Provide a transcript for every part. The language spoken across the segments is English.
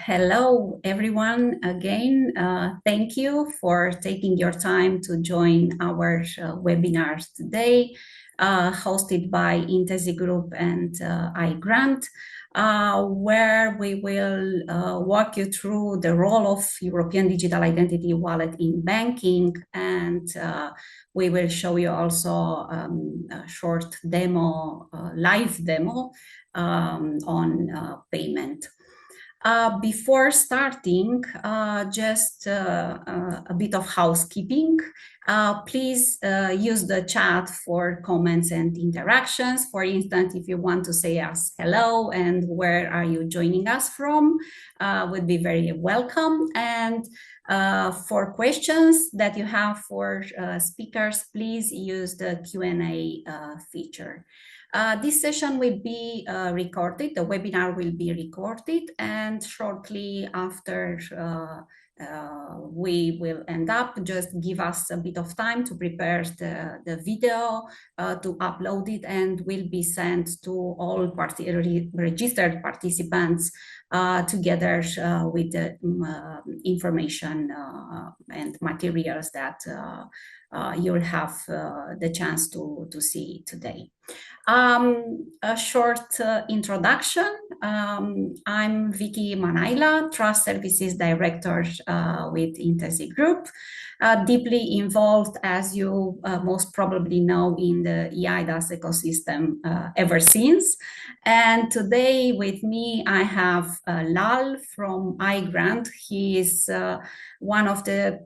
Hello, everyone. Again, thank you for taking your time to join our webinars today, hosted by Intesi Group and iGrant, where we will walk you through the role of European Digital Identity Wallet in banking, and we will show you also a short demo, live demo on payment. Before starting, just a bit of housekeeping. Please use the chat for comments and interactions. For instance, if you want to say us hello and where are you joining us from, would be very welcome. And for questions that you have for speakers, please use the Q&A feature. This session will be recorded, the webinar will be recorded, and shortly after we will end up, just give us a bit of time to prepare the video, to upload it, and will be sent to all registered participants together with the information and materials that you'll have the chance to see today. A short introduction. I'm Viky Manaila, Trust Services Director with Intesi Group, deeply involved, as you most probably know, in the eIDAS ecosystem ever since. And today with me, I have Lal from iGrant. He is one of the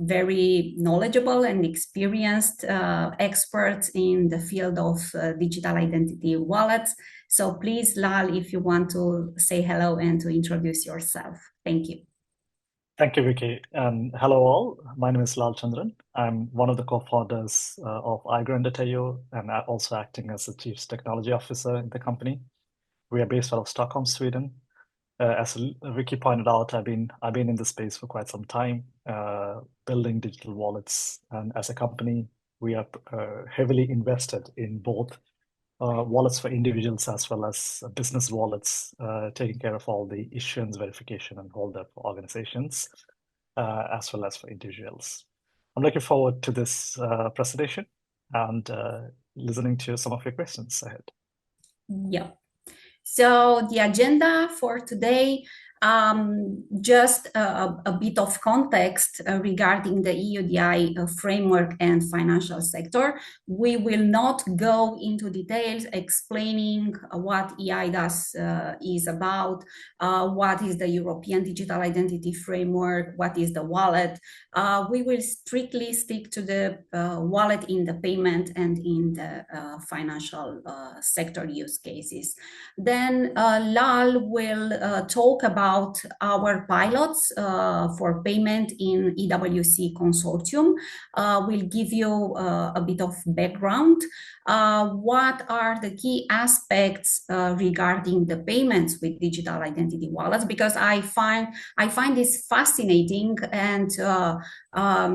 very knowledgeable and experienced experts in the field of digital identity wallets. So please, Lal, if you want to say hello and to introduce yourself. Thank you. Thank you, Vicky. Hello all. My name is Lal Chandran. I'm one of the co-founders of iGrant.io, and I'm also acting as the Chief Technology Officer in the company. We are based out of Stockholm, Sweden. As Vicky pointed out, I've been in the space for quite some time, building digital wallets. And as a company, we are heavily invested in both wallets for individuals as well as business wallets, taking care of all the issuance, verification, and holder for organizations, as well as for individuals. I'm looking forward to this presentation and listening to some of your questions ahead. Yeah. So the agenda for today, just a bit of context regarding the EUDI framework and financial sector. We will not go into details explaining what eIDAS is about, what is the European Digital Identity Framework, what is the wallet. We will strictly stick to the wallet in the payment and in the financial sector use cases. Then Lal will talk about our pilots for payment in EWC consortium. We'll give you a bit of background. What are the key aspects regarding the payments with digital identity wallets? Because I find this fascinating and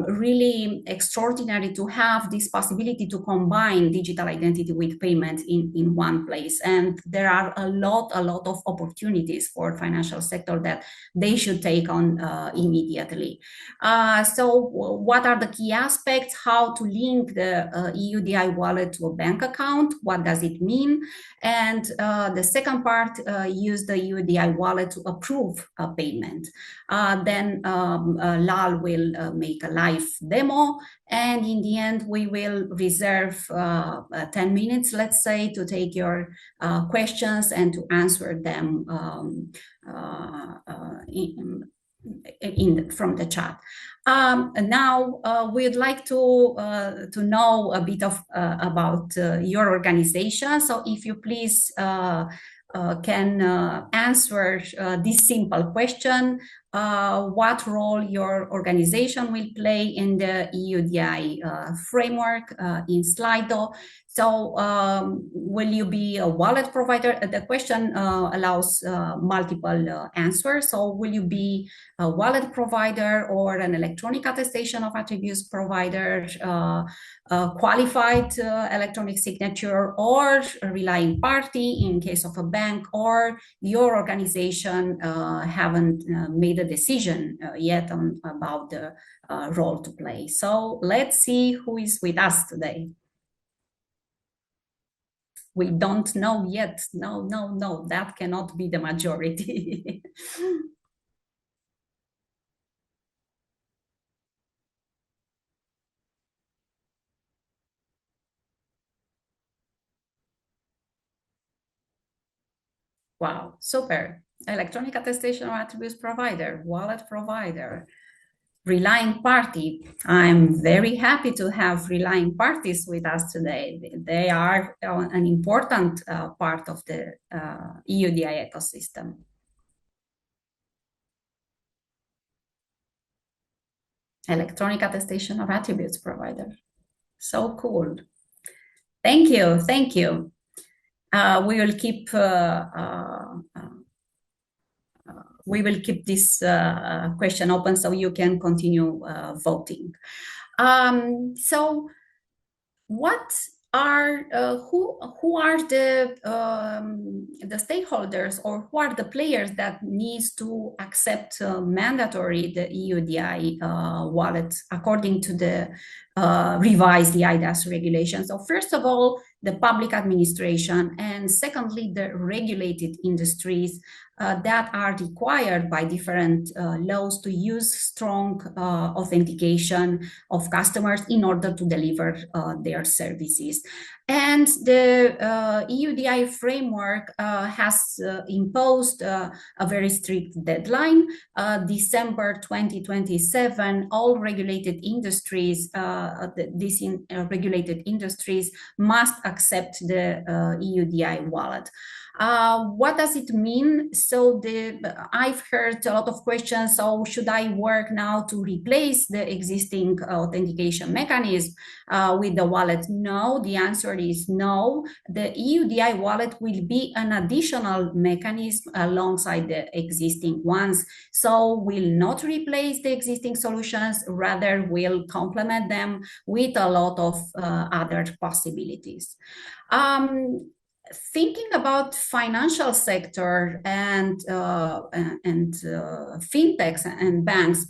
really extraordinary to have this possibility to combine digital identity with payment in one place. And there are a lot of opportunities for financial sector that they should take on immediately. So what are the key aspects? How to link the EUDI wallet to a bank account? What does it mean? And the second part, use the EUDI wallet to approve a payment. Then Lal will make a live demo, and in the end we will reserve 10 minutes, let's say, to take your questions and to answer them from the chat. Now we'd like to know a bit of about your organization. So if you please can answer this simple question: what role your organization will play in the EUDI framework in Slido. So will you be a wallet provider? The question allows multiple answers. So will you be a wallet provider or an electronic attestation of attributes provider, qualified electronic signature, or a relying party in case of a bank, or your organization haven't made a decision yet about the role to play. So let's see who is with us today. We don't know yet. No, that cannot be the majority. Wow, super. Electronic attestation of attributes provider, wallet provider, relying party. I'm very happy to have relying parties with us today. They are an important part of the EUDI ecosystem. Electronic attestation of attributes provider. So cool. Thank you. Thank you. We will keep this question open so you can continue voting. So what are who are the stakeholders, or who are the players that needs to accept mandatory the EUDI wallet according to the revised eIDAS regulations? So first of all, the public administration, and secondly, the regulated industries that are required by different laws to use strong authentication of customers in order to deliver their services. And the EUDI framework has imposed a very strict deadline. December 2027, all regulated industries, regulated industries must accept the EUDI wallet. What does it mean? So I've heard a lot of questions. So should I work now to replace the existing authentication mechanism with the wallet? No, the answer is no. The EUDI wallet will be an additional mechanism alongside the existing ones. So will not replace the existing solutions, rather will complement them with a lot of other possibilities. Thinking about financial sector and fintechs and banks,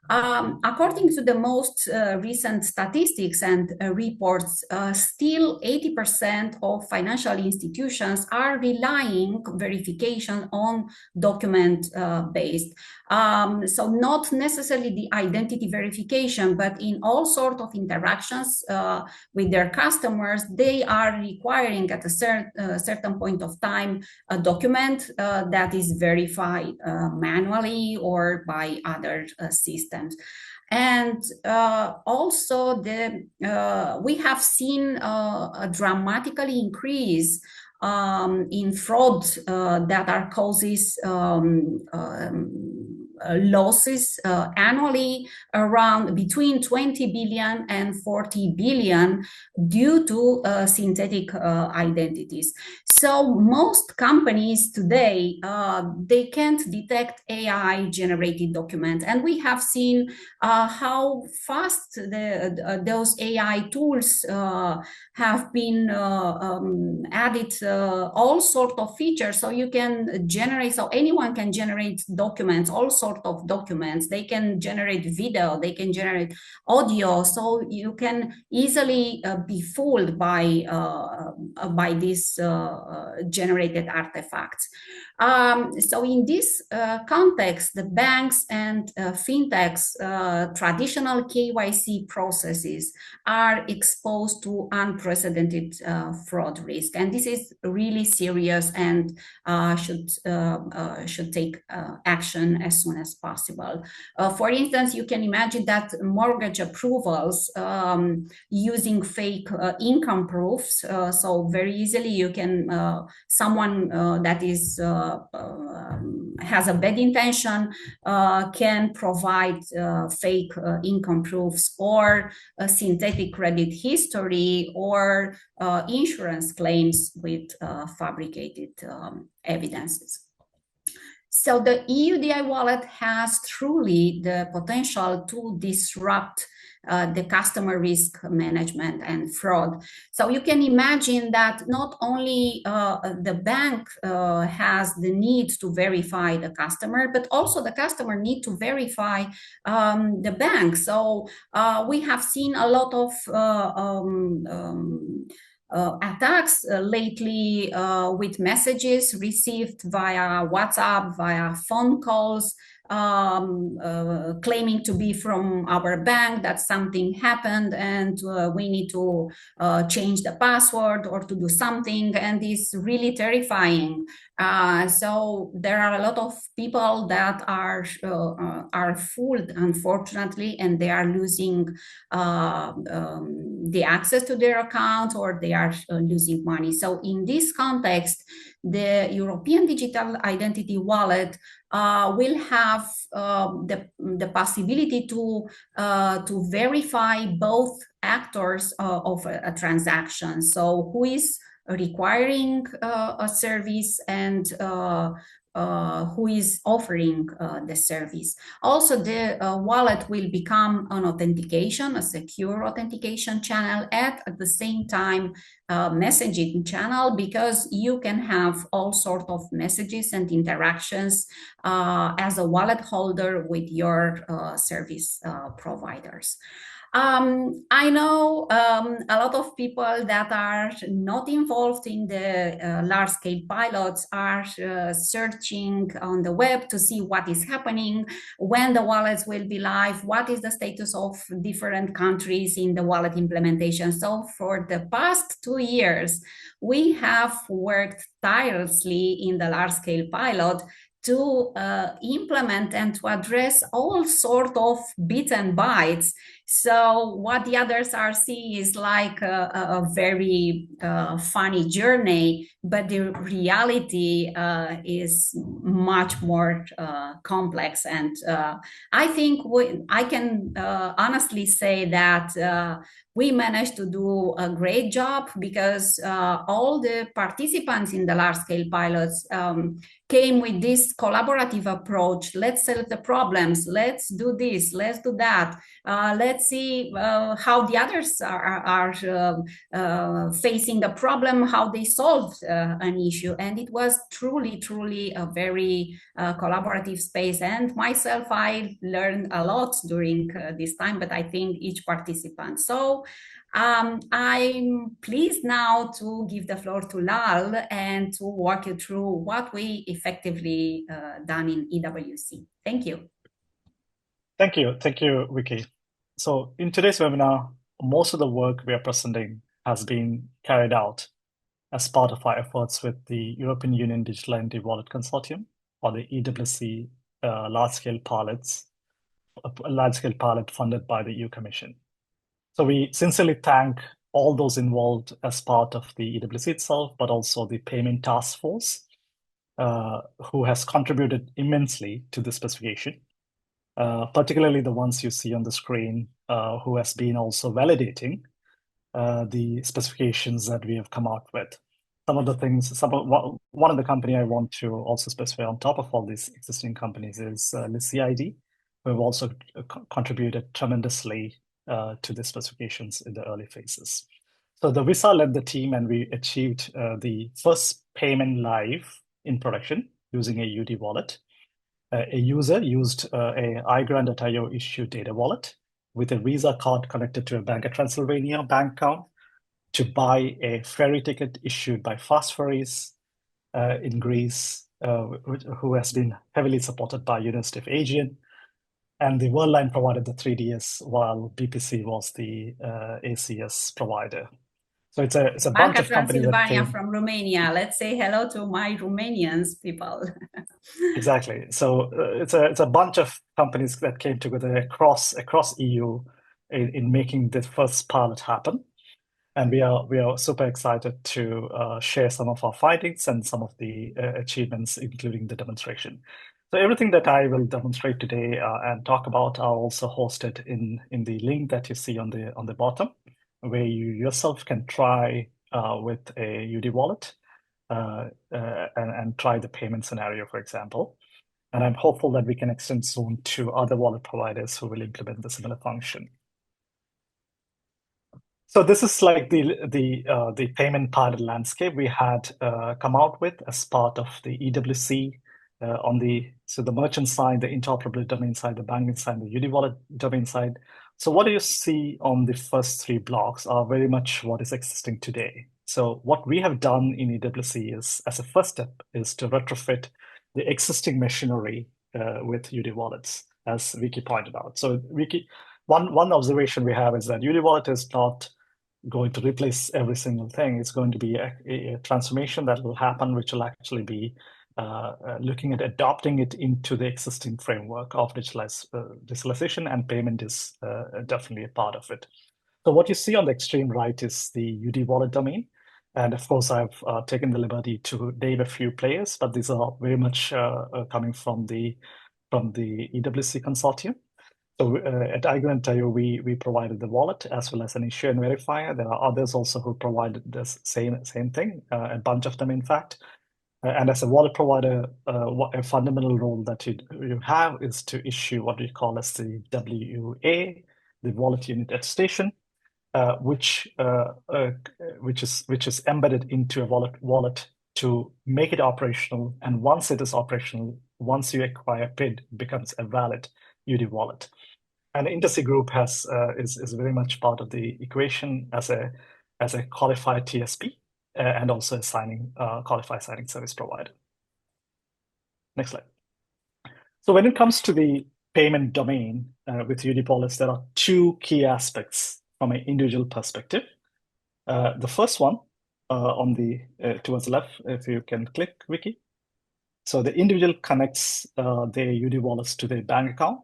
according to the most recent statistics and reports, still 80% of financial institutions are relying verification on document based. So not necessarily the identity verification, but in all sorts of interactions with their customers, they are requiring at a certain point of time a document that is verified manually or by other systems. And also we have seen a dramatically increase in fraud that are causes losses annually around between 20 billion and 40 billion due to synthetic identities. So most companies today, they can't detect AI generated documents. And we have seen how fast those AI tools have been added all sorts of features. So you can generate, so anyone can generate documents, all sorts of documents. They can generate video, they can generate audio. So you can easily be fooled by these generated artifacts. So in this context, the banks and fintechs, traditional KYC processes are exposed to unprecedented fraud risk. And this is really serious and should take action as soon as possible. For instance, you can imagine that mortgage approvals using fake income proofs. So very easily you can, someone that is has a bad intention can provide fake income proofs or a synthetic credit history or insurance claims with fabricated evidences. So the EUDI wallet has truly the potential to disrupt the customer risk management and fraud. So you can imagine that not only the bank has the need to verify the customer, but also the customer need to verify the bank. So we have seen a lot of attacks lately with messages received via WhatsApp, via phone calls, claiming to be from our bank, that something happened and we need to change the password or to do something, and it's really terrifying. So there are a lot of people that are fooled, unfortunately, and they are losing the access to their account, or they are losing money. So in this context, the European Digital Identity Wallet will have the possibility to verify both actors of a transaction. So who is requiring a service and who is offering the service. Also, the wallet will become an authentication, a secure authentication channel, at the same time messaging channel, because you can have all sorts of messages and interactions as a wallet holder with your service providers. I know a lot of people that are not involved in the large-scale pilots are searching on the web to see what is happening, when the wallets will be live, what is the status of different countries in the wallet implementation. So for the past 2 years, we have worked tirelessly in the large-scale pilot to implement and to address all sort of bits and bytes. So what the others are seeing is like a very funny journey, but the reality is much more complex. And I think I can honestly say that we managed to do a great job, because all the participants in the large-scale pilots came with this collaborative approach. Let's solve the problems. Let's do this. Let's do that. Let's see how the others are facing the problem, how they solved an issue. And it was truly, truly a very collaborative space. And myself, I learned a lot during this time, but I think each participant. So I'm pleased now to give the floor to Lal and to walk you through what we effectively done in EWC. Thank you. Thank you, Vicky. So in today's webinar, most of the work we are presenting has been carried out as part of our efforts with the European Union Digital Identity Wallet Consortium, or the EWC large-scale pilot funded by the EU Commission. So we sincerely thank all those involved as part of the EWC itself, but also the payment task force, who has contributed immensely to the specification, particularly the ones you see on the screen, who has been also validating the specifications that we have come out with. One of the company I want to also specify on top of all these existing companies is LICID, who have also contributed tremendously to the specifications in the early phases. So the Visa led the team, and we achieved the first payment live in production using a EUDI wallet. A user used a iGrant.io issued data wallet with a Visa card connected to a Bank of Transylvania bank account to buy a ferry ticket issued by Fast Ferries in Greece, who has been heavily supported by University of Aegean. And the Worldline provided the 3DS, while BPC was the ACS provider. So it's a bunch of companies that came from Romania. Let's say hello to my Romanians people. Exactly. So it's a bunch of companies that came together across EU in making the first pilot happen. And we are super excited to share some of our findings and some of the achievements, including the demonstration. So everything that I will demonstrate today and talk about are also hosted in the link that you see on the bottom, where you yourself can try with a EUDI wallet and try the payment scenario, for example. And I'm hopeful that we can extend soon to other wallet providers who will implement the similar function. So this is like the payment part of the landscape we had come out with as part of the EWC on the merchant side, the interoperability domain side, the banking side, the EUDI wallet domain side. So what do you see on the first three blocks are very much what is existing today. So what we have done in EWC is, as a first step, is to retrofit the existing machinery with EUDI wallets, as Viky pointed out. So Viky, one observation we have is that EUDI wallet is not going to replace every single thing. It's going to be a transformation that will happen, which will actually be looking at adopting it into the existing framework of digitalization, and payment is definitely a part of it. So what you see on the extreme right is the EUDI wallet domain. And of course, I've taken the liberty to name a few players, but these are very much coming from the EWC consortium. So at iGrant.io, we provided the wallet as well as an issue and verifier. There are others also who provided this same thing, a bunch of them, in fact. And as a wallet provider, a fundamental role that you have is to issue what we call as the WUA, the wallet unit attestation, which is embedded into a wallet to make it operational. And once it is operational, once you acquire PID, it becomes a valid EUDI wallet. And Intesi Group is very much part of the equation as a qualified TSP and also a qualified signing service provider. Next slide. So when it comes to the payment domain with EUDI wallets, there are two key aspects from an individual perspective. The first one on the towards the left, if you can click, Viky. So the individual connects their EUDI wallets to their bank account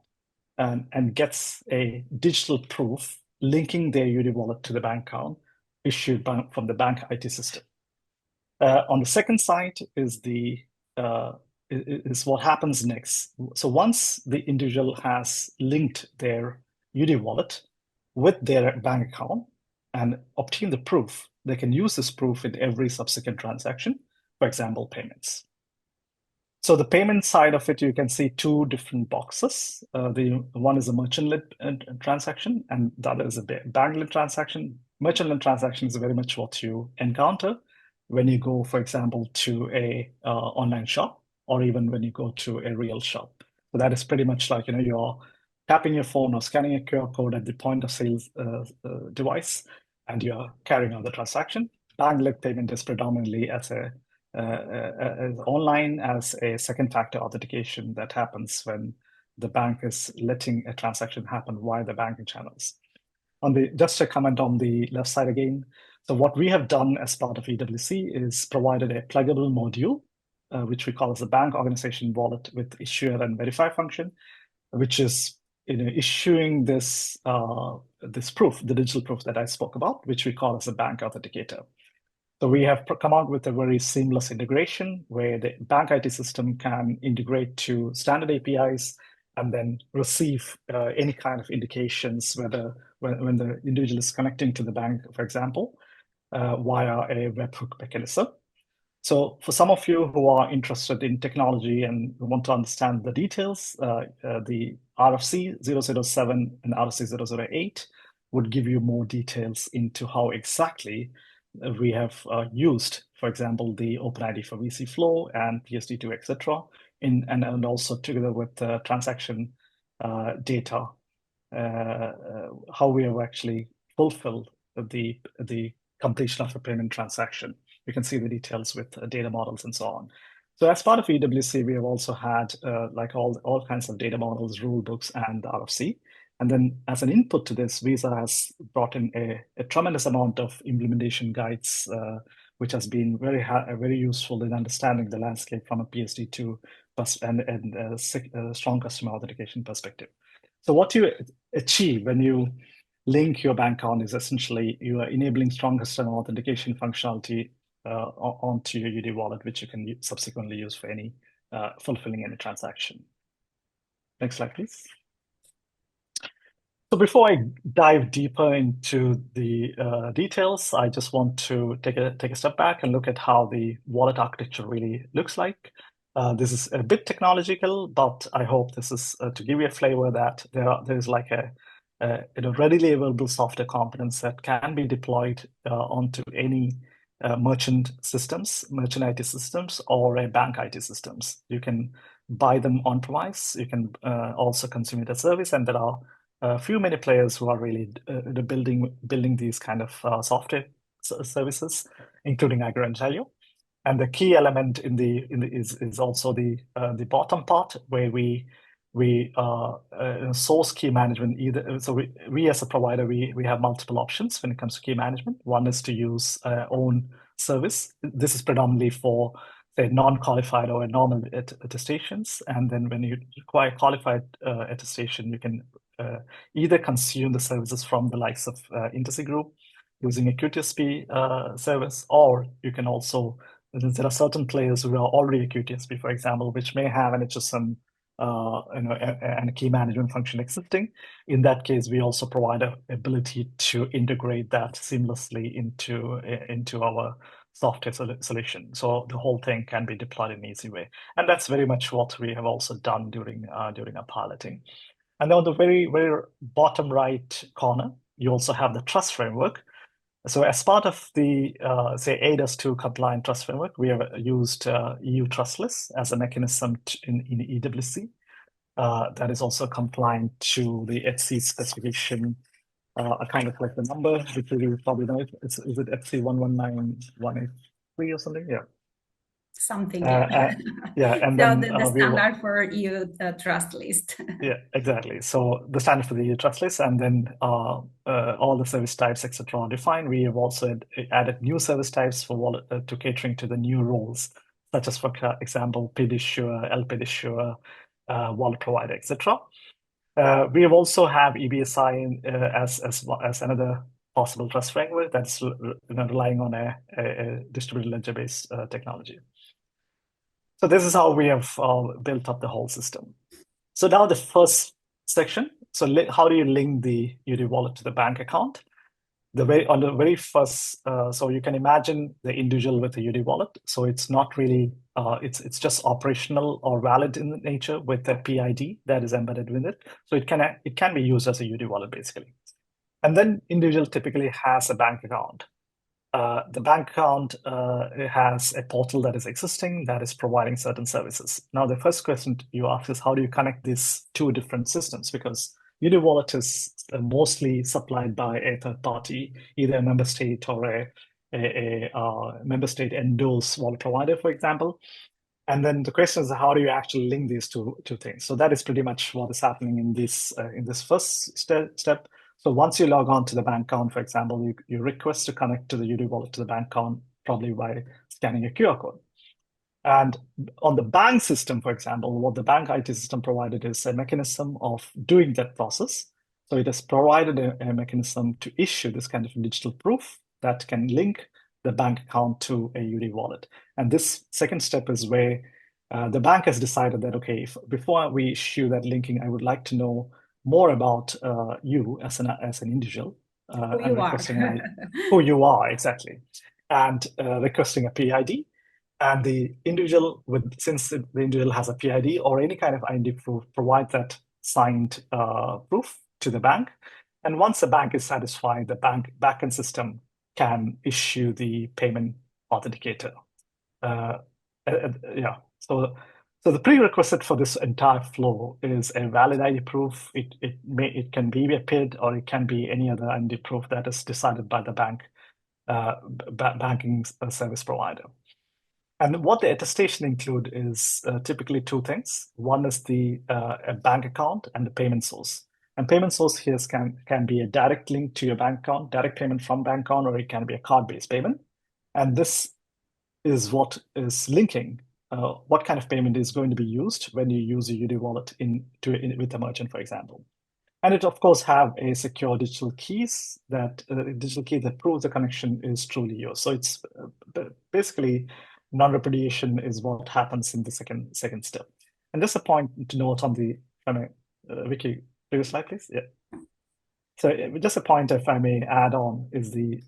and gets a digital proof linking their EUDI wallet to the bank account issued from the bank IT system. On the second side is what happens next. So once the individual has linked their EUDI wallet with their bank account and obtain the proof, they can use this proof in every subsequent transaction, for example, payments. So the payment side of it, you can see two different boxes. The one is a merchant-led transaction, and the other is a bank-led transaction. Merchant-led transaction is very much what you encounter when you go, for example, to a online shop, or even when you go to a real shop. So that is pretty much like, you're tapping your phone or scanning a QR code at the point of sale device, and you're carrying out the transaction. Bank-led payment is predominantly as online as a second factor authentication that happens when the bank is letting a transaction happen via the banking channels. Just a comment on the left side again. So what we have done as part of EWC is provided a pluggable module, which we call as the bank organization wallet with issuer and verify function, which is issuing this proof, the digital proof that I spoke about, which we call as a bank authenticator. So we have come out with a very seamless integration where the bank IT system can integrate to standard APIs and then receive any kind of indications, whether when the individual is connecting to the bank, for example, via a webhook mechanism. So for some of you who are interested in technology and want to understand the details, the RFC 007 and RFC 008 would give you more details into how exactly we have used, for example, the OpenID for VC flow and PSD2, etc., and also together with transaction data, how we have actually fulfilled the completion of a payment transaction. You can see the details with data models and so on. So as part of EWC, we have also had like all kinds of data models, rule books, and the RFC. And then as an input to this, Visa has brought in a tremendous amount of implementation guides, which has been very useful in understanding the landscape from a PSD2 and strong customer authentication perspective. So what you achieve when you link your bank account is essentially you are enabling strong customer authentication functionality onto your EUDI wallet, which you can subsequently use for any fulfilling any transaction. Next slide, please. So before I dive deeper into the details, I just want to take a step back and look at how the wallet architecture really looks like. This is a bit technological, but I hope this is to give you a flavor that there's like a readily available software components that can be deployed onto any merchant IT systems, or a bank IT systems. You can buy them on premise. You can also consume it as a service, and there are many players who are really building these kind of software services, including iGrant.io. And the key element is also the bottom part, where we source key management. Either so we as a provider, we have multiple options when it comes to key management. One is to use own service. This is predominantly for, say, non-qualified or normal attestations. And then when you require qualified attestation, you can either consume the services from the likes of Intesi Group using a QTSP service, or you can also, there are certain players who are already a QTSP, for example, which may have an HSM and a key management function existing. In that case, we also provide an ability to integrate that seamlessly into our software solution. So the whole thing can be deployed in an easy way. And that's very much what we have also done during our piloting. And then on the very, very bottom right corner, you also have the trust framework. So as part of the, say, eIDAS 2 compliant trust framework, we have used EU Trust List as a mechanism in EWC that is also compliant to the ETSI specification. I kind of like the number, which you probably know. Is it ETSI 119183 or something? Yeah. Something, yeah. Yeah, and so then the standard for EU trust list. Yeah, exactly. So the standard for the EU trust list, and then all the service types, etc., are defined. We have also added new service types for wallet to catering to the new roles, such as, for example, PID issuer, LPID issuer, wallet provider, etc. We have also have EBSI as another possible trust framework that's relying on a distributed ledger-based technology. So this is how we have built up the whole system. So now the first section. So how do you link the EUDI wallet to the bank account? On the very first, so you can imagine the individual with a EUDI wallet. So it's not really, it's just operational or valid in nature with a PID that is embedded with it. So it can be used as a EUDI wallet basically. And then individual typically has a bank account. The bank account has a portal that is existing that is providing certain services. Now, the first question you ask is how do you connect these two different systems? Because EUDI Wallet is mostly supplied by a third party, either a member state or a member state endorsed wallet provider, for example. And then the question is, how do you actually link these two things? So that is pretty much what is happening in this first step. So once you log on to the bank account, for example, you request to connect to the EUDI wallet to the bank account, probably by scanning a QR code. And on the bank system, for example, what the bank IT system provided is a mechanism of doing that process. So it has provided a mechanism to issue this kind of digital proof that can link the bank account to a EUDI wallet. And this second step is where the bank has decided that, okay, before we issue that linking, I would like to know more about you as an individual. Who you are. Who you are, exactly. And requesting a PID. And the individual, since the individual has a PID or any kind of ID proof, provide that signed proof to the bank. And once the bank is satisfied, the bank backend system can issue the payment authenticator. Yeah. So the prerequisite for this entire flow is a valid ID proof. It can be a PID or it can be any other ID proof that is decided by the banking service provider. And what the attestation include is typically two things. One is a bank account and the payment source. And payment source here can be a direct link to your bank account, direct payment from bank account, or it can be a card-based payment. And this is what is linking what kind of payment is going to be used when you use a EUDI wallet with a merchant, for example. And it, of course, have a secure digital keys that proves the connection is truly yours. So it's basically non-repudiation is what happens in the second step. And just a point to note on the, Vicky, previous slide, please. Yeah. So just a point, if I may add on, is the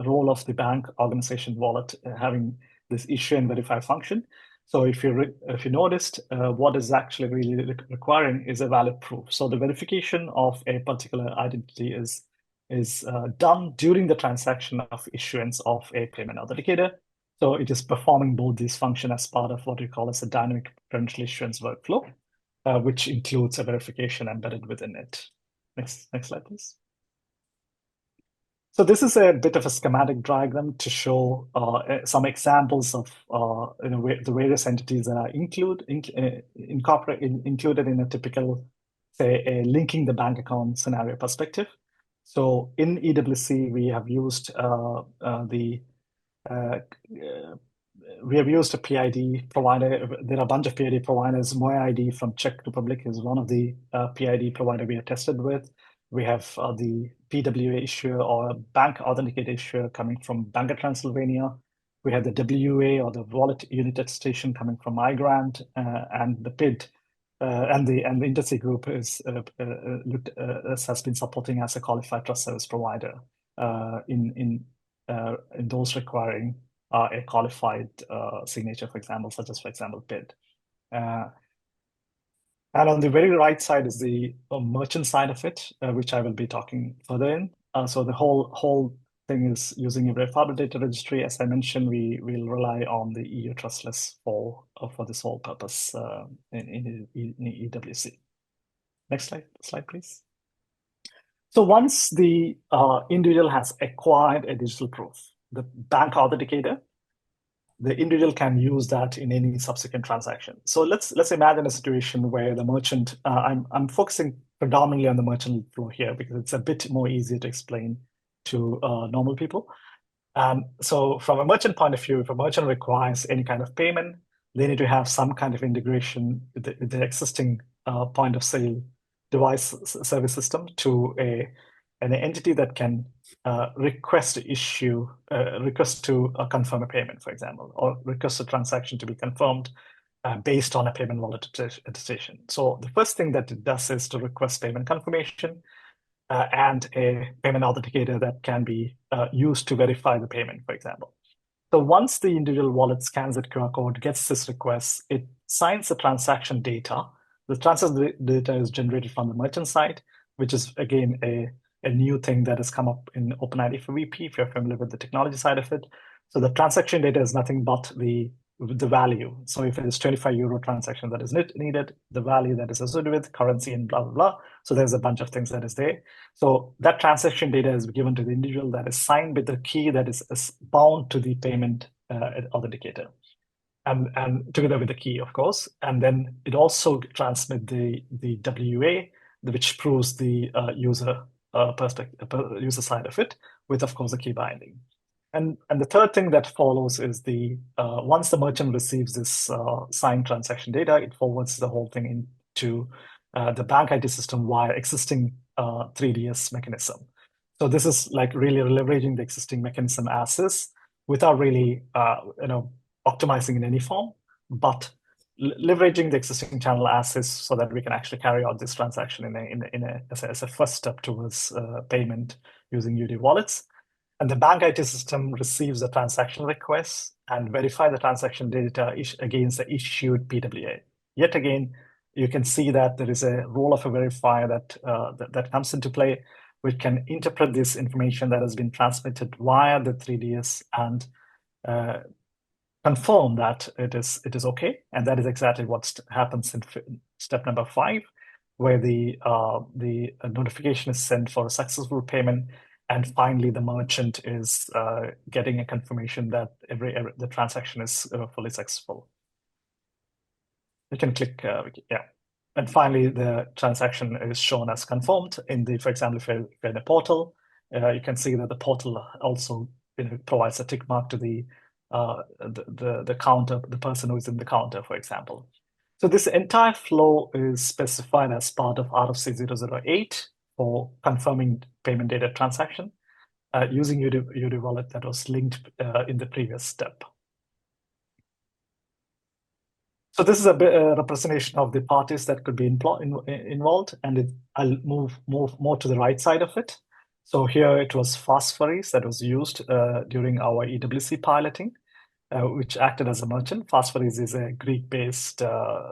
role of the bank organization wallet having this issue and verify function. So if you noticed, what is actually really requiring is a valid proof. So the verification of a particular identity is done during the transaction of issuance of a payment authenticator. So it is performing both these functions as part of what we call as a dynamic credential issuance workflow, which includes a verification embedded within it. Next slide, please. So this is a bit of a schematic diagram to show some examples of the various entities that are included in a typical, say, a linking the bank account scenario perspective. So in EWC, we have used a PID provider. There are a bunch of PID providers. MoID from Czech Republic is one of the PID provider we are tested with. We have the PWA issuer or bank authenticator issuer coming from Bank of Transylvania. We have the WA or the wallet unit attestation coming from iGrant, and the PID and the Intesi group has been supporting as a qualified trust service provider in those requiring a qualified signature, for example, such as, for example, PID. And on the very right side is the merchant side of it, which I will be talking further in. So the whole thing is using a verifiable data registry. As I mentioned, we will rely on the EU trustless for this whole purpose in EWC. Next slide, please. So once the individual has acquired a digital proof, the bank authenticator, the individual can use that in any subsequent transaction. So let's imagine a situation where the merchant, I'm focusing predominantly on the merchant flow here because it's a bit more easier to explain to normal people. So from a merchant point of view, if a merchant requires any kind of payment, they need to have some kind of integration with the existing point of sale device service system to an entity that can request to confirm a payment, for example, or request a transaction to be confirmed based on a payment wallet attestation. So the first thing that it does is to request payment confirmation and a payment authenticator that can be used to verify the payment, for example. So once the individual wallet scans that QR code, gets this request, it signs the transaction data. The transaction data is generated from the merchant side, which is, again, a new thing that has come up in OpenID for VP, if you're familiar with the technology side of it. So the transaction data is nothing but the value. So if it is 25 euro transaction that is needed, the value that is associated with currency and blah, blah, blah. So there's a bunch of things that is there. So that transaction data is given to the individual that is signed with the key that is bound to the payment authenticator. And together with the key, of course. And then it also transmits the WA, which proves the user side of it, with, of course, the key binding. And the third thing that follows is once the merchant receives this signed transaction data, it forwards the whole thing into the bank IT system via existing 3DS mechanism. So this is like really leveraging the existing mechanism as is without really optimizing in any form, but leveraging the existing channel as is so that we can actually carry out this transaction as a first step towards payment using EUDI Wallets. And the bank IT system receives the transaction request and verify the transaction data against the issued PWA. Yet again, you can see that there is a role of a verifier that comes into play, which can interpret this information that has been transmitted via the 3DS and confirm that it is okay. And that is exactly what happens in step number 5, where the notification is sent for a successful payment. And finally, the merchant is getting a confirmation that the transaction is fully successful. You can click, yeah. And finally, the transaction is shown as confirmed for example, if you're in a portal, you can see that the portal also provides a tick mark to the counter, the person who is in the counter, for example. So this entire flow is specified as part of RFC 008 for confirming payment data transaction using EUDI Wallet that was linked in the previous step. So this is a representation of the parties that could be involved, and I'll move more to the right side of it. So here it was Fast Ferries that was used during our EWC piloting, which acted as a merchant. Fast Ferries is a Greek-based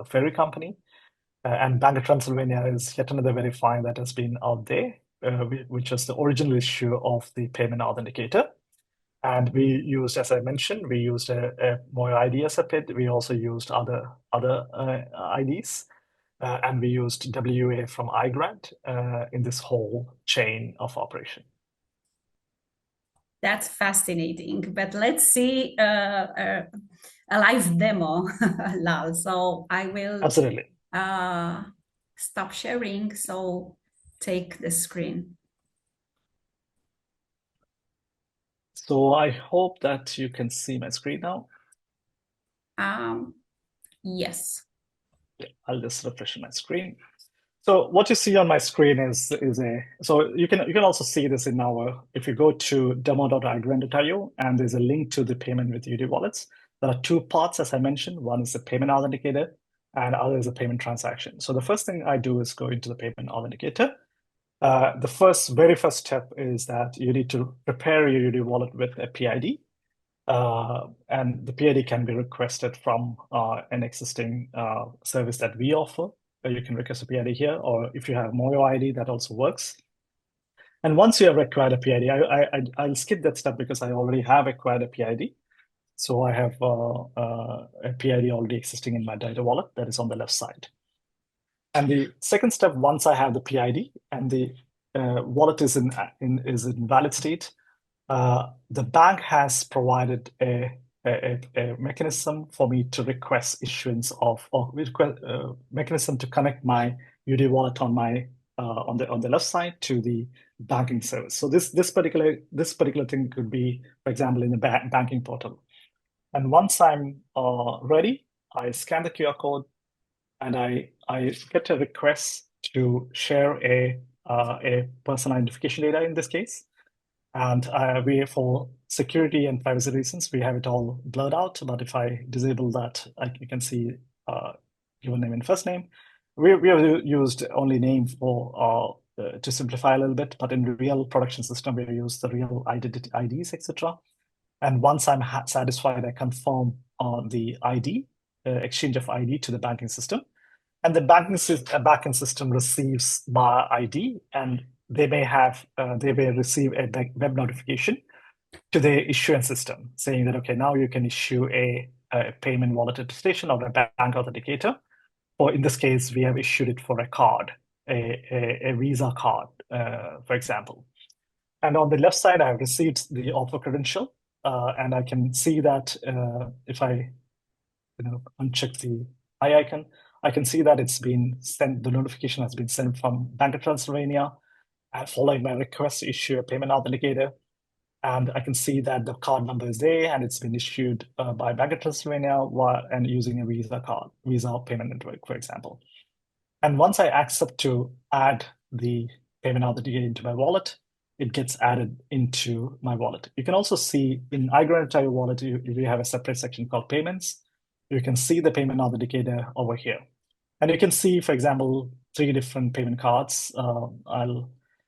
ferry company, and Bank of Transylvania is yet another verifier that has been out there, which was the original issue of the payment authenticator. And we used, as I mentioned, we used a Moyo ID as a PID. We also used other IDs, and we used WA from iGrant in this whole chain of operation. That's fascinating. But let's see a live demo, Lal. So I will Absolutely stop sharing. So take the screen. So I hope that you can see my screen now. Yes. Yeah, I'll just refresh my screen. So what you see on my screen is so you can also see this in our, if you go to demo.iGrant.io, and there's a link to the payment with EUDI Wallets. There are two parts, as I mentioned. One is the payment authenticator, and other is a payment transaction. So the first thing I do is go into the payment authenticator. The very first step is that you need to prepare your EUDI wallet with a PID. And the PID can be requested from an existing service that we offer. You can request a PID here, or if you have Moyo ID, that also works. And once you have acquired a PID, I'll skip that step because I already have acquired a PID. So I have a PID already existing in my data wallet that is on the left side. And the second step, once I have the PID and the wallet is in valid state, the bank has provided a mechanism for me to request issuance of, or mechanism to connect my EUDI wallet on my on the left side to the banking service. So this particular thing could be, for example, in the banking portal. And once I'm ready, I scan the QR code, and I get a request to share a personal identification data in this case. And for security and privacy reasons, we have it all blurred out. But if I disable that, you can see given name and first name. We have used only name for to simplify a little bit, but in the real production system, we use the real identity IDs, etc. And once I'm satisfied, I confirm the ID, exchange of ID to the banking system. And the backend system receives my ID, and they may receive a web notification to the issuance system saying that, okay, now you can issue a payment wallet attestation or a bank authenticator. Or in this case, we have issued it for a card, a Visa card, for example. And on the left side, I have received the offer credential, and I can see that if I uncheck the eye icon, I can see that it's been sent, the notification has been sent from Bank of Transylvania, following my request to issue a payment authenticator. And I can see that the card number is there, and it's been issued by Bank of Transylvania and using a Visa card, Visa payment network, for example. And once I accept to add the payment authenticator into my wallet, it gets added into my wallet. You can also see in iGrant.io wallet, we have a separate section called payments. You can see the payment authenticator over here. And you can see, for example, 3 different payment cards.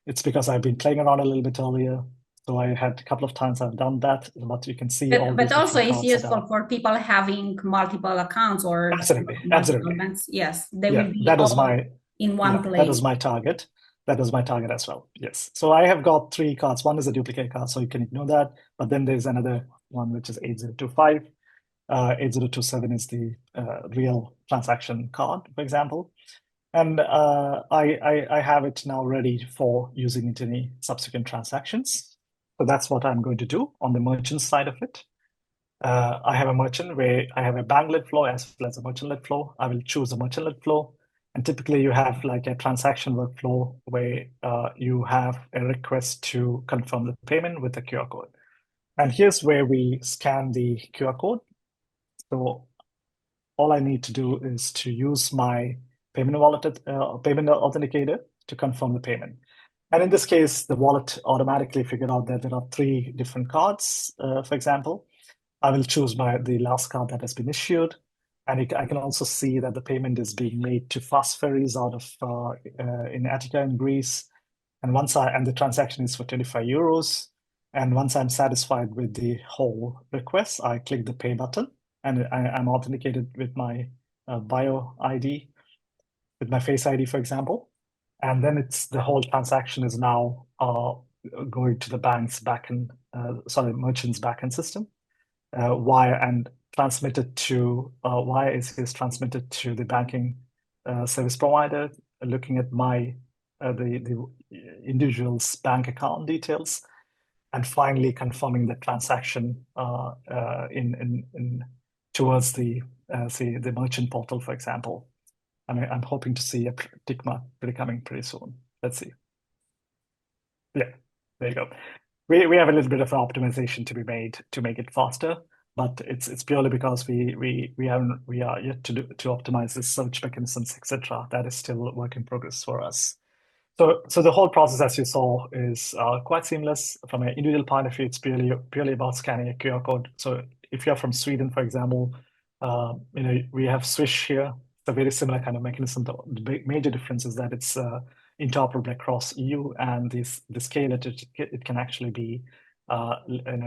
It's because I've been playing around a little bit earlier. So I had a couple of times I've done that, but you can see all these But also different it's cards useful for people having multiple accounts or multiple banks. Yes, they will be all in one place. That was my target. That was my target as well. Yes. So I have got 3 cards. One is a duplicate card, so you can ignore that. But then there's another one, which is 8025. 8027 is the real transaction card, for example. And I have it now ready for using it in any subsequent transactions. So that's what I'm going to do on the merchant side of it. I have a merchant where I have a bank-led flow as well as a merchant-led flow. I will choose a merchant-led flow. And typically you have like a transaction workflow where you have a request to confirm the payment with a QR code. And here's where we scan the QR code. So all I need to do is to use my payment authenticator to confirm the payment. And in this case, the wallet automatically figured out that there are 3 different cards, for example. I will choose the last card that has been issued. And I can also see that the payment is being made to fast ferries out of in Attica in Greece. And the transaction is for 25 euros. And once I'm satisfied with the whole request, I click the pay button, and I'm authenticated with my bio ID, with my face ID, for example. And then the whole transaction is now going to the merchant's backend system, and transmitted to wire is transmitted to the banking service provider, looking at the individual's bank account details, and finally confirming the transaction in towards the merchant portal, for example. I'm hoping to see a tick mark coming pretty soon. Let's see. Yeah, there you go. We have a little bit of optimization to be made to make it faster, but it's purely because we are yet to optimize the search mechanisms, etc. That is still a work in progress for us. So the whole process, as you saw, is quite seamless. From an individual point of view, it's purely about scanning a QR code. So if you're from Sweden, for example, we have Swish here. It's a very similar kind of mechanism. The major difference is that it's interoperable across EU, and the scale that it can actually be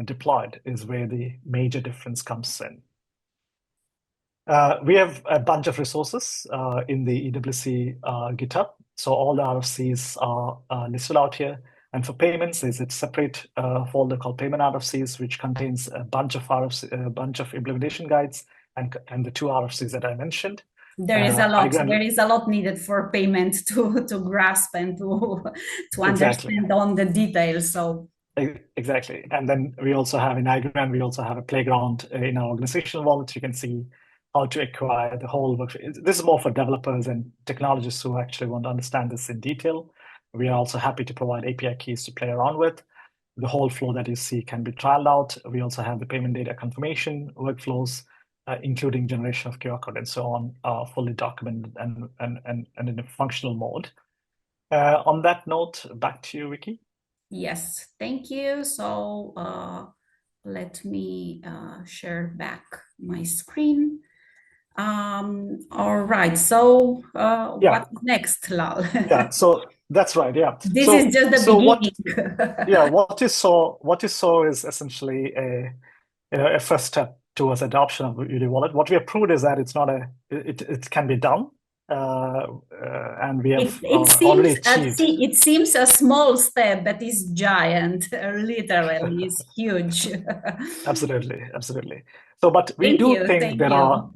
deployed is where the major difference comes in. We have a bunch of resources in the EWC GitHub. So all the RFCs are listed out here. And for payments, there's a separate folder called Payment RFCs, which contains a bunch of implementation guides and the 2 RFCs that I mentioned. There is a lot. There is a lot needed for payment to grasp and to understand on the details. So exactly. And then we also have in iGrant, we also have a playground in our organizational wallet. You can see how to acquire the whole work. This is more for developers and technologists who actually want to understand this in detail. We are also happy to provide API keys to play around with. The whole flow that you see can be trialed out. We also have the payment data confirmation workflows, including generation of QR code and so on, fully documented and in a functional mode. On that note, back to you, Viky. Yes, thank you. So let me share back my screen. All right. So what's next, Lal? Yeah, so that's right. Yeah. This is just the beginning. What you saw is essentially a first step towards adoption of EUDI Wallet. What we have proved is that it can be done. And we have already achieved. It seems a small step, but it's giant. Literally, it's huge. Absolutely. So, but we do think there are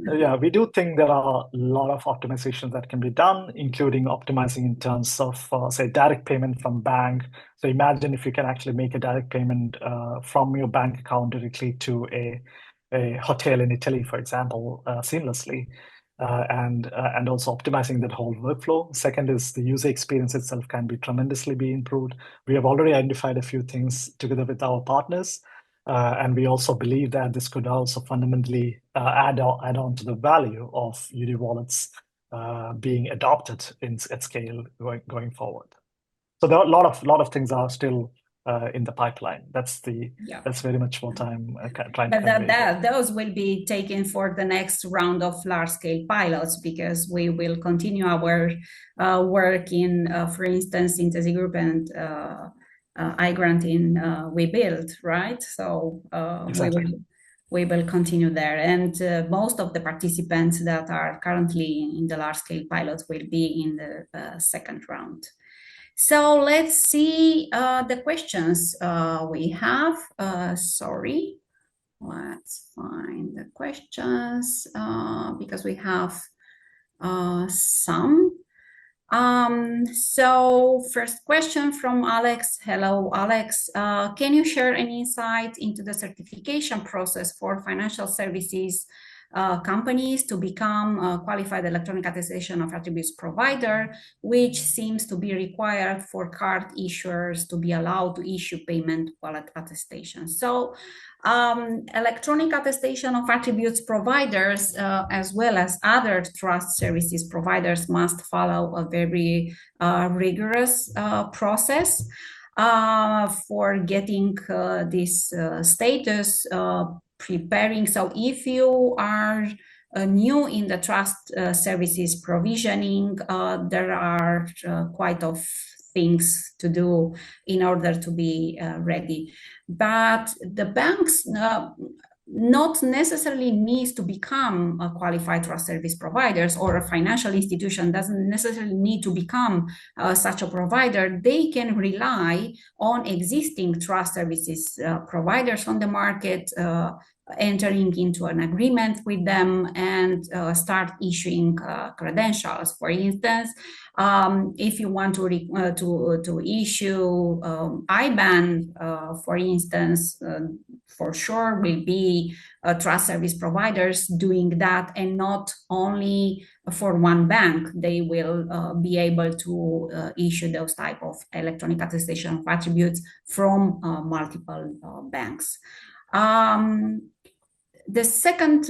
a lot of optimizations that can be done, including optimizing in terms of, say, direct payment from bank. So imagine if you can actually make a direct payment from your bank account directly to a hotel in Italy, for example, seamlessly. And also optimizing that whole workflow. Second is the user experience itself can be tremendously improved. We have already identified a few things together with our partners. And we also believe that this could also fundamentally add on to the value of EUDI Wallets being adopted at scale going forward. So there are a lot of things are still in the pipeline. That's very much what I'm trying to convey. Those will be taken for the next round of large-scale pilots, because we will continue our work in, for instance, Intesi Group and iGrant in WeBuild, right? So exactly. we will continue there, and most of the participants that are currently in the large-scale pilots will be in the second round. So let's see the questions we have. Sorry, let's find the questions because we have some. So first question from Alex. Hello, Alex. Can you share any insight into the certification process for financial services companies to become a qualified electronic attestation of attributes provider, which seems to be required for card issuers to be allowed to issue payment wallet attestation? So electronic attestation of attributes providers, as well as other trust services providers, must follow a very rigorous process for getting this status preparing. So if you are new in the trust services provisioning. There are quite of things to do in order to be ready. But the banks not necessarily needs to become a qualified trust service providers, or a financial institution doesn't necessarily need to become such a provider. They can rely on existing trust services providers on the market, entering into an agreement with them, and start issuing credentials. For instance, if you want to issue IBAN, for instance, for sure will be trust service providers doing that, and not only for one bank. They will be able to issue those type of electronic attestation of attributes from multiple banks. The second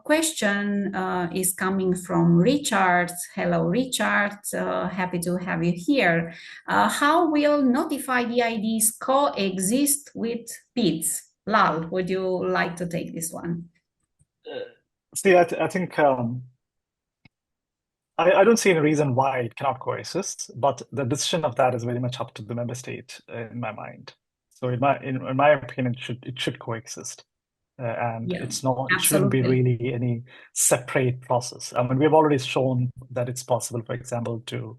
question is coming from Richard. Hello, Richard. Happy to have you here. How will notified EIDs coexist with PIDs? Lal, would you like to take this one? See, I think I don't see any reason why it cannot coexist, but the decision of that is very much up to the member state in my mind. So in my opinion, it should coexist. And Yeah, it shouldn't be absolutely. really any separate process. I mean, we've already shown that it's possible, for example, to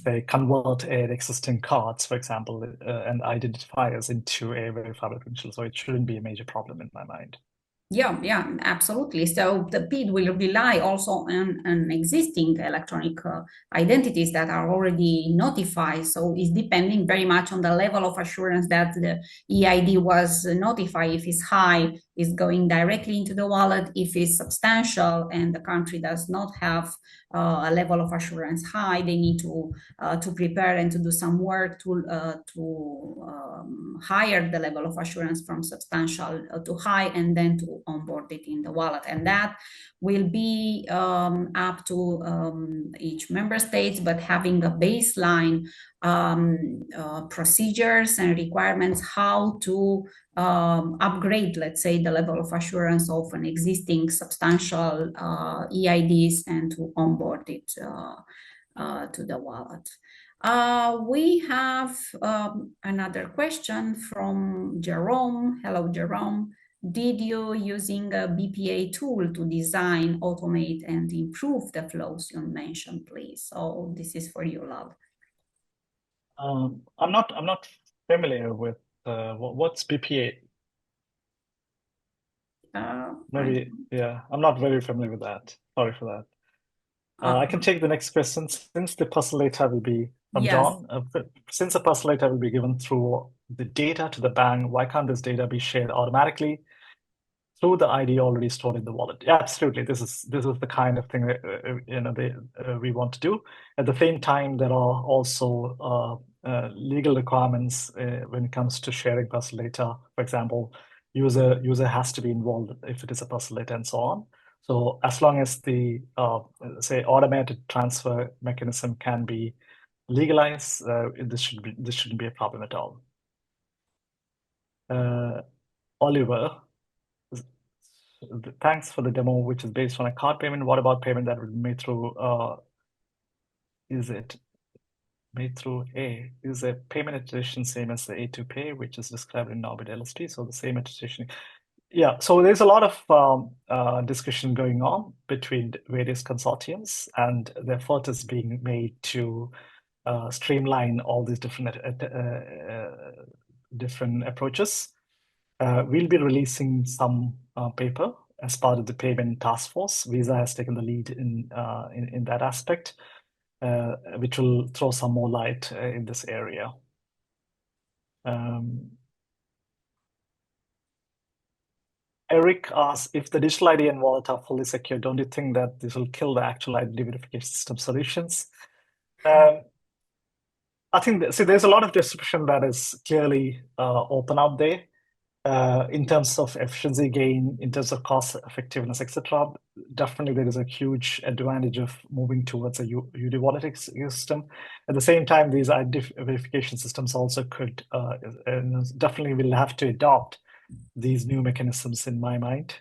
say convert an existing cards, for example, and identifiers into a verifiable credential. So it shouldn't be a major problem in my mind. Yeah, absolutely. So the PID will rely also on existing electronic identities that are already notified. So it's depending very much on the level of assurance that the EID was notified. If it's high, it's going directly into the wallet. If it's substantial and the country does not have a level of assurance high, they need to prepare and to do some work to higher the level of assurance from substantial to high, and then to onboard it in the wallet. And that will be up to each member state, but having a baseline procedures and requirements how to upgrade, let's say, the level of assurance of an existing substantial EIDs, and to onboard it to the wallet. We have another question from Jerome. Hello, Jerome. Did you using a BPA tool to design, automate, and improve the flows you mentioned, please? So this is for you, Lal. I'm not familiar with what's BPA. Maybe, yeah, I'm not very familiar with that. Sorry for that. I can take the next question. Since the personal data will be from John, since the personal data will be given through the data to the bank, why can't this data be shared automatically through the ID already stored in the wallet? Yeah, absolutely. This is the kind of thing that we want to do. At the same time, there are also legal requirements when it comes to sharing personal data. For example, user has to be involved if it is a personal data and so on. So as long as the say automated transfer mechanism can be legalized, this shouldn't be a problem at all. Oliver, thanks for the demo, which is based on a card payment. What about payment that would be made through? Is it made through A? Is a payment attestation same as the A2Pay, which is described in Norbit LST? So the same attestation. Yeah, so there's a lot of discussion going on between various consortiums, and the effort is being made to streamline all these different approaches. We'll be releasing some paper as part of the payment task force. Visa has taken the lead in that aspect, which will throw some more light in this area. Eric asks, if the digital ID and wallet are fully secure, don't you think that this will kill the actual identity verification system solutions? I think there's a lot of discussion that is clearly open out there in terms of efficiency gain, in terms of cost effectiveness, etc. Definitely, there is a huge advantage of moving towards a EUDI wallet system. At the same time, these identity verification systems also could definitely will have to adopt these new mechanisms in my mind.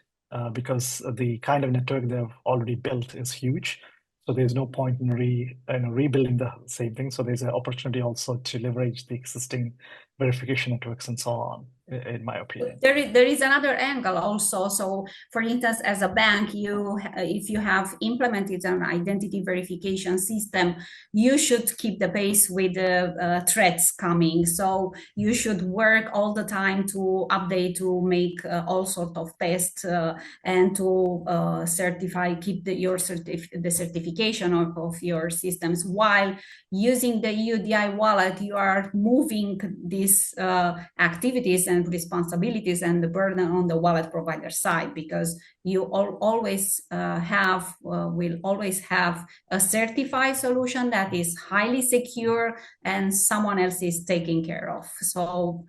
because the kind of network they've already built is huge. So there's no point in rebuilding the same thing. So there's an opportunity also to leverage the existing verification networks and so on, in my opinion. There is another angle also. So, for instance, as a bank, if you have implemented an identity verification system, you should keep the pace with the threats coming. So you should work all the time to update, to make all sort of tests and to keep the certification of your systems. While using the EUDI wallet, you are moving these activities and responsibilities and the burden on the wallet provider side, because you always will always have a certified solution that is highly secure and someone else is taking care of. So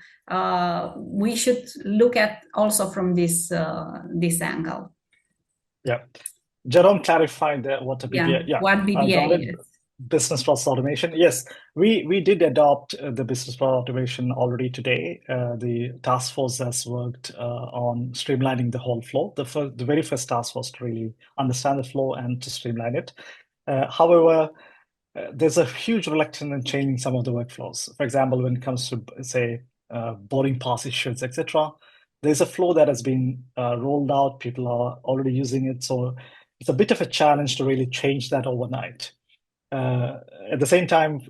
we should look at also from this angle. Yeah. Jerome clarified what a BPA. Yeah, what BPA got it. is. Business process automation. Yes, we did adopt the business process automation already today. The task force has worked on streamlining the whole flow. The very first task was to really understand the flow and to streamline it. However, there's a huge reluctance in changing some of the workflows. For example, when it comes to, say, boarding pass issues, etc., there's a flow that has been rolled out. People are already using it. So it's a bit of a challenge to really change that overnight. At the same time,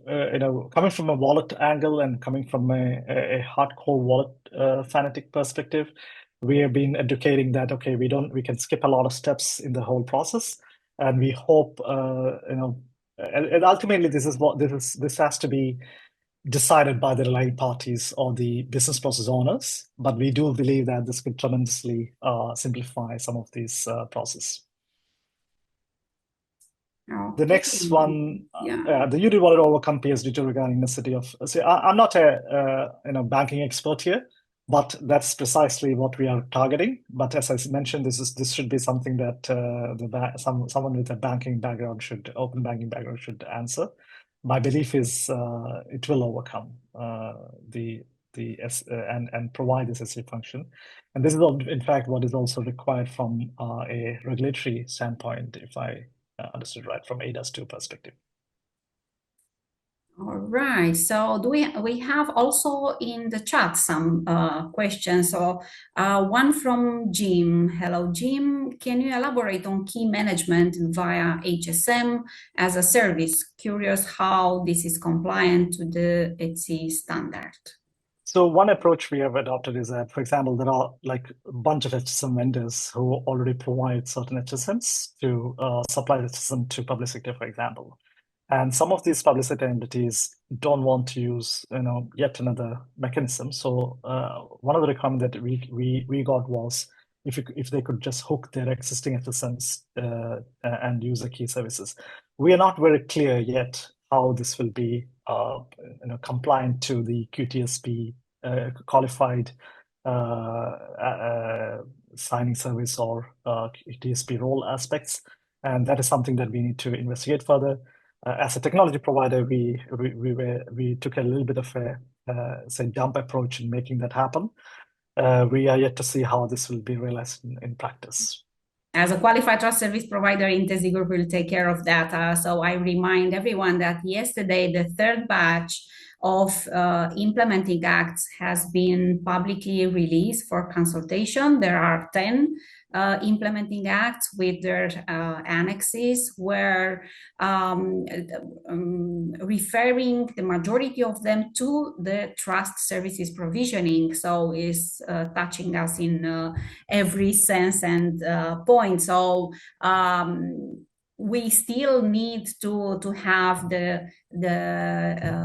coming from a wallet angle and coming from a hardcore wallet fanatic perspective, we have been educating that, okay, we can skip a lot of steps in the whole process, and we hope and ultimately this has to be decided by the relying parties or the business process owners, but we do believe that this could tremendously simplify some of these processes. The next one, the EUDI wallet overcome PSD2 regarding necessity of. See, I'm not a banking expert here, but that's precisely what we are targeting. But as I mentioned, this should be something that someone with a banking background open banking background should answer. My belief is it will overcome and provide this SC function. And this is, in fact, what is also required from a regulatory standpoint, if I understood right, from eIDAS 2 perspective. All right. So we have also in the chat some questions. So one from Jim. Hello, Jim. Can you elaborate on key management via HSM as a service? Curious how this is compliant to the ETSI standard. So one approach we have adopted is that, for example, there are like a bunch of HSM vendors who already provide certain HSMs to supply the HSM to public sector, for example. And some of these public sector entities don't want to use, yet another mechanism. So one of the requirements that we got was if they could just hook their existing HSMs and use the key services. We are not very clear yet how this will be compliant to the QTSP qualified signing service or QTSP role aspects, and that is something that we need to investigate further. As a technology provider, we took a little bit of a dump approach in making that happen. We are yet to see how this will be realized in practice. As a qualified trust service provider, Intesi Group will take care of that. So I remind everyone that yesterday, the third batch of implementing acts has been publicly released for consultation. There are 10 implementing acts with their annexes, where referring the majority of them to the trust services provisioning. So is touching us in every sense and point. So we still need to have the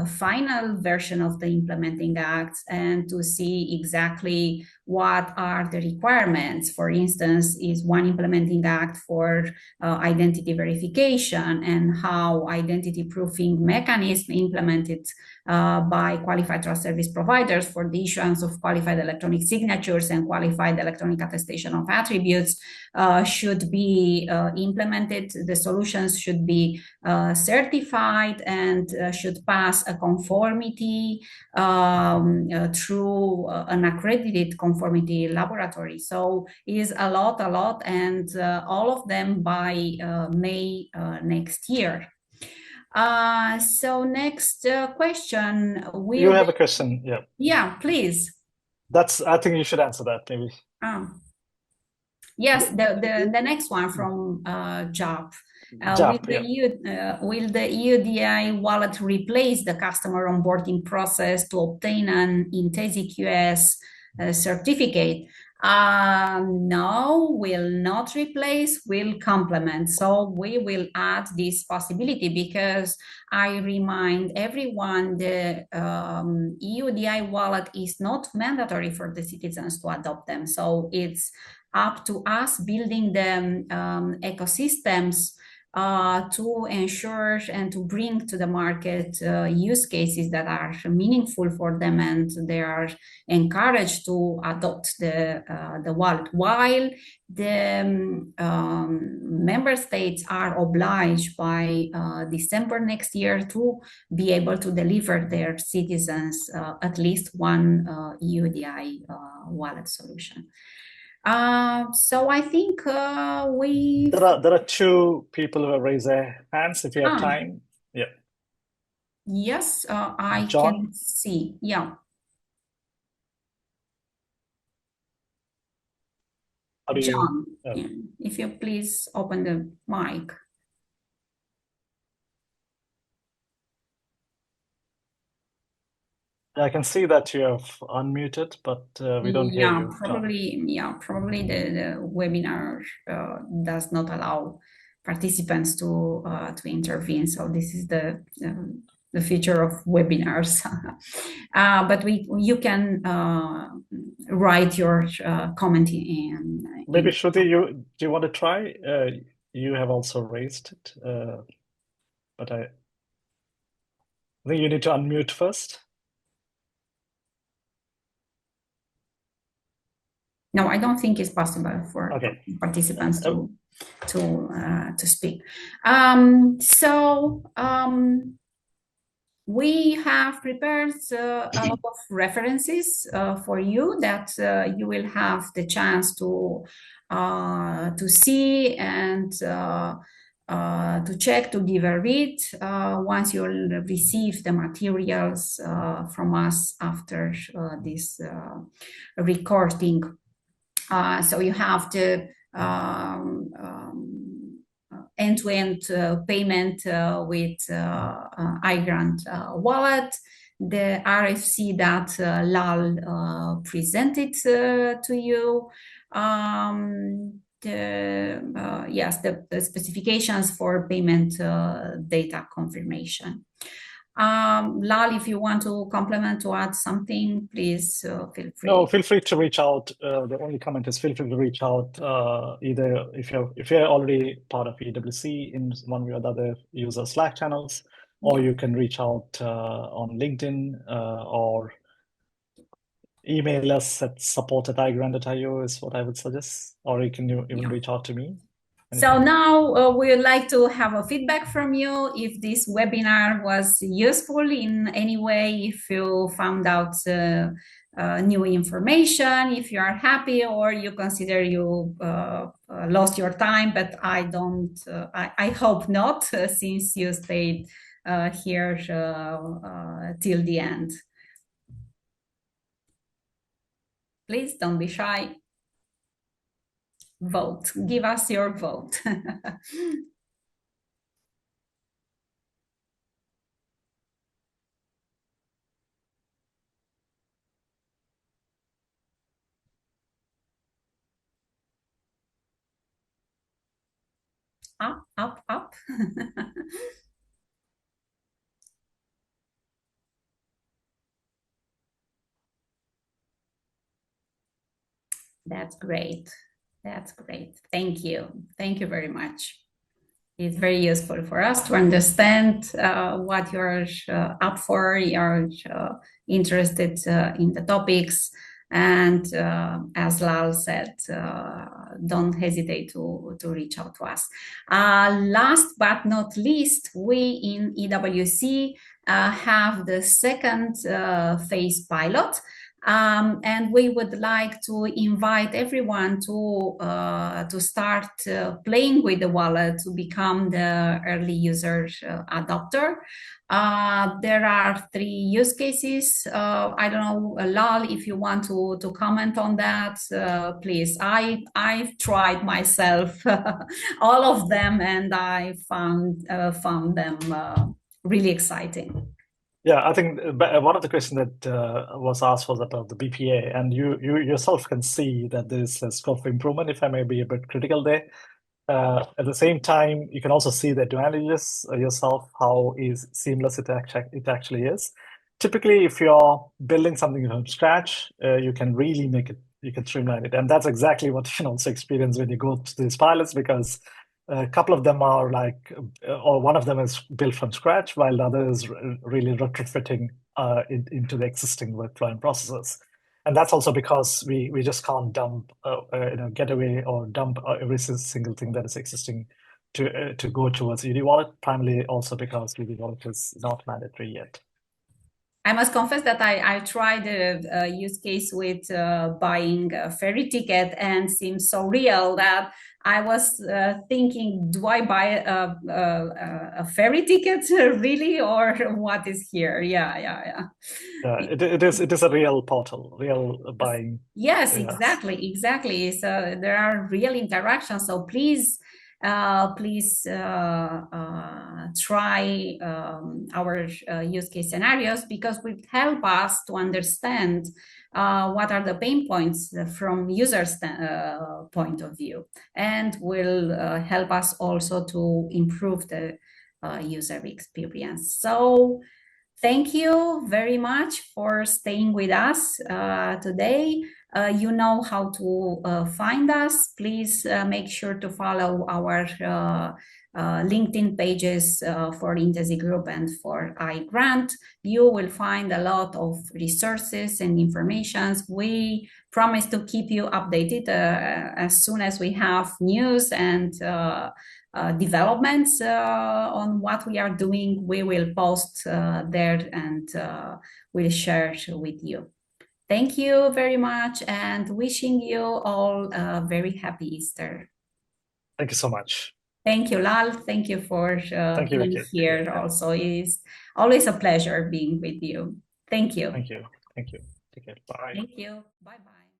final version of the implementing acts and to see exactly what are the requirements. For instance, is one implementing act for identity verification and how identity proofing mechanism implemented by qualified trust service providers for the issuance of qualified electronic signatures and qualified electronic attestation of attributes should be implemented. The solutions should be certified and should pass a conformity through an accredited conformity conformity laboratory. So it is a lot, and all of them by May next year. So next question. You have a question, yeah. Yeah, please. I think you should answer that, maybe. Yes, the next one from Job. Will the EUDI wallet replace the customer onboarding process to obtain an Intesi QS certificate? No, will not replace, will complement. So we will add this possibility, because I remind everyone the EUDI wallet is not mandatory for the citizens to adopt them. So it's up to us building the ecosystems to ensure and to bring to the market use cases that are meaningful for them, and they are encouraged to adopt the wallet, while the member states are obliged by December next year to be able to deliver their citizens at least one EUDI wallet solution. So I think we... There are two people who have raised their hands, if you have time. Yeah. Yes, I John? can see. Yeah. How do John, you... if you please open the mic. I can see that you have unmuted, but we don't hear you. Probably the webinar does not allow participants to intervene. So this is the feature of webinars. But you can write your comment in. Maybe Shruti, do you want to try? You have also raised it, but I think you need to unmute first. No, I don't think it's possible for participants to speak. We have prepared a lot of references for you that you will have the chance to see and to check, to give a read once you'll receive the materials from us after this recording. So you have the end-to-end payment with iGrant wallet, the RFC that Lal presented to you, the specifications for payment data confirmation. Lal, if you want to complement, to add something, please feel free. No, feel free to reach out. The only comment is feel free to reach out either if you're already part of EWC in one way or the other, use our Slack channels, or you can reach out on LinkedIn or email us at support@iGrant.io is what I would suggest, or you can even reach out to me. So now we would like to have a feedback from you if this webinar was useful in any way, if you found out new information, if you are happy, or you consider you lost your time, but I hope not, since you stayed here till the end. Please don't be shy. Vote. Give us your vote. Up, up, up. That's great. That's great. Thank you. Thank you very much. It's very useful for us to understand what you're up for, you're interested in the topics. And as Lal said, don't hesitate to reach out to us. Last but not least, we in EWC have the second phase pilot. And we would like to invite everyone to start playing with the wallet to become the early user adopter. There are 3 use cases. I don't know, Lal, if you want to comment on that, please. I've tried myself all of them, and I found them really exciting. Yeah, I think one of the questions that was asked was about the BPA, and you yourself can see that there is a scope for improvement, if I may be a bit critical there. At the same time, you can also see the advantages yourself, how is seamless it actually is. Typically, if you're building something from scratch, you can really you can streamline it. And that's exactly what you can also experience when you go to these pilots, because a couple of them are like, or one of them is built from scratch, while the other is really retrofitting into the existing workflow and processes. And that's also because we just can't dump, get away or dump every single thing that is existing to go towards EUDI Wallet, primarily also because EUDI Wallet is not mandatory yet. I must confess that I tried a use case with buying a ferry ticket, and seems so real that I was thinking, do I buy a ferry ticket really, or what is here? Yeah. It is a real portal, real buying. Yes, exactly. So there are real interactions. So please, try our use case scenarios, because will help us to understand what are the pain points from users' point of view, and will help us also to improve the user experience. So thank you very much for staying with us today. You know how to find us. Please make sure to follow our LinkedIn pages for Intesi Group and for iGrant. You will find a lot of resources and information. We promise to keep you updated as soon as we have news and developments on what we are doing. We will post there, and we'll share with you. Thank you very much, and wishing you all a very happy Easter. Thank you so much. Thank you, Lal. Thank you for Thank you, being Viky. here. Yeah. Also, it's always a pleasure being with you. Thank you. Thank you. Thank you. Take care. Bye. Thank you. Bye-bye.